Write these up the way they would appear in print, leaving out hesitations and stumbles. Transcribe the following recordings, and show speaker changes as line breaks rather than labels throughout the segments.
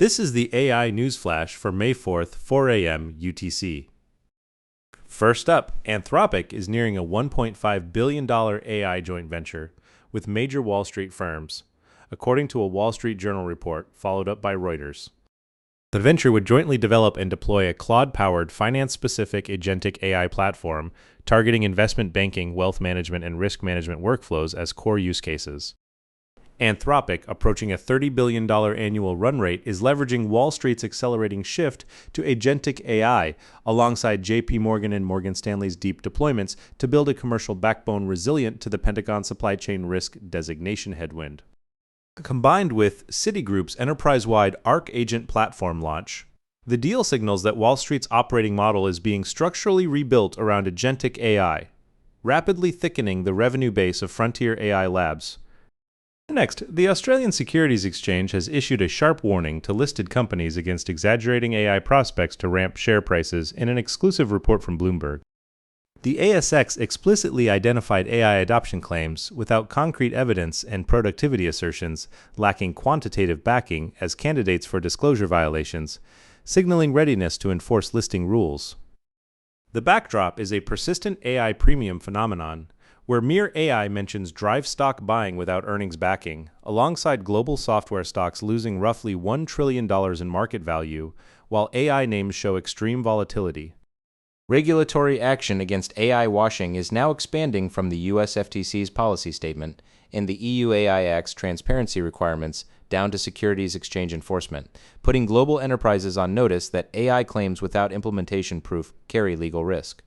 This is the AI News Flash for May 4th, 4 a.m. UTC. First up, Anthropic is nearing a $1.5 billion AI joint venture with major Wall Street firms, according to a Wall Street Journal report followed up by Reuters. The venture would jointly develop and deploy a Claude-powered, finance-specific agentic AI platform targeting investment banking, wealth management, and risk management workflows as core use cases. Anthropic, approaching a $30 billion annual run rate, is leveraging Wall Street's accelerating shift to agentic AI alongside JP Morgan and Morgan Stanley's deep deployments to build a commercial backbone resilient to the Pentagon supply chain risk designation headwind. Combined with Citigroup's enterprise-wide ARC agent platform launch, the deal signals that Wall Street's operating model is being structurally rebuilt around agentic AI, rapidly thickening the revenue base of frontier AI labs. Next, the Australian Securities Exchange has issued a sharp warning to listed companies against exaggerating AI prospects to ramp share prices in an exclusive report from Bloomberg. The ASX explicitly identified AI adoption claims without concrete evidence and productivity assertions lacking quantitative backing as candidates for disclosure violations, signaling readiness to enforce listing rules. The backdrop is a persistent AI premium phenomenon, where mere AI mentions drive stock buying without earnings backing, alongside global software stocks losing roughly $1 trillion in market value, while AI names show extreme volatility.
Regulatory action against AI washing is now expanding from the US FTC's policy statement and the EU AI Act's transparency requirements down to securities exchange enforcement, putting global enterprises on notice that AI claims without implementation proof carry legal risk.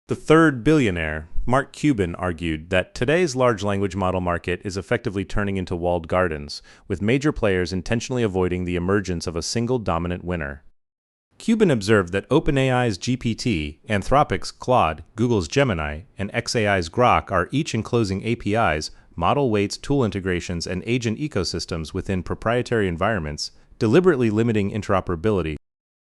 The third billionaire, Mark Cuban, argued that today's large language model market is effectively turning into walled gardens, with major players intentionally avoiding the emergence of a single dominant winner. Cuban observed that OpenAI's GPT, Anthropic's Claude, Google's Gemini, and xAI's Grok are each enclosing APIs, model weights, tool integrations, and agent ecosystems within proprietary environments, deliberately limiting interoperability.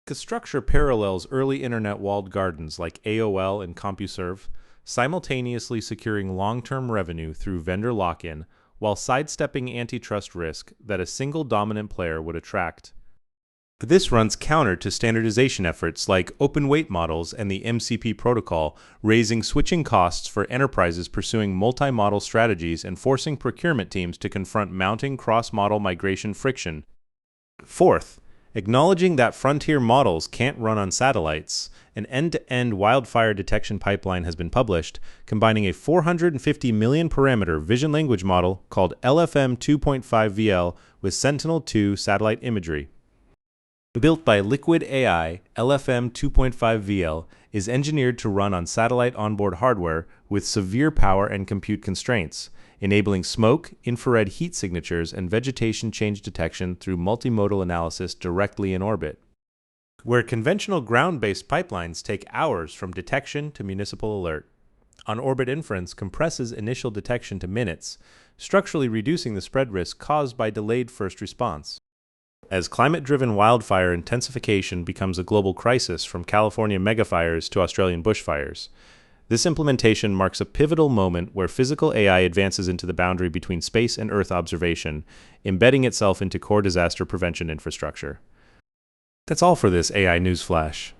The structure parallels early internet walled gardens like AOL and CompuServe, simultaneously securing long-term revenue through vendor lock-in while sidestepping antitrust risk that a single dominant player would attract. This runs counter to standardization efforts like open weight models and the MCP protocol, raising switching costs for enterprises pursuing multi-model strategies and forcing procurement teams to confront mounting cross-model migration friction. Fourth, acknowledging that frontier models can't run on satellites, an end-to-end wildfire detection pipeline has been published, combining a 450 million parameter vision language model called LFM 2.5 VL with Sentinel-2 satellite imagery. Built by Liquid AI, LFM 2.5 VL is engineered to run on satellite onboard hardware with severe power and compute constraints, enabling smoke, infrared heat signatures, and vegetation change detection through multimodal analysis directly in orbit. Where conventional ground-based pipelines take hours from detection to municipal alert, on-orbit inference compresses initial detection to minutes, structurally reducing the spread risk caused by delayed first response. As climate-driven wildfire intensification becomes a global crisis from California megafires to Australian bushfires, this implementation marks a pivotal moment where physical AI advances into the boundary between space and Earth observation, embedding itself into core disaster prevention infrastructure. That's all for this AI News Flash.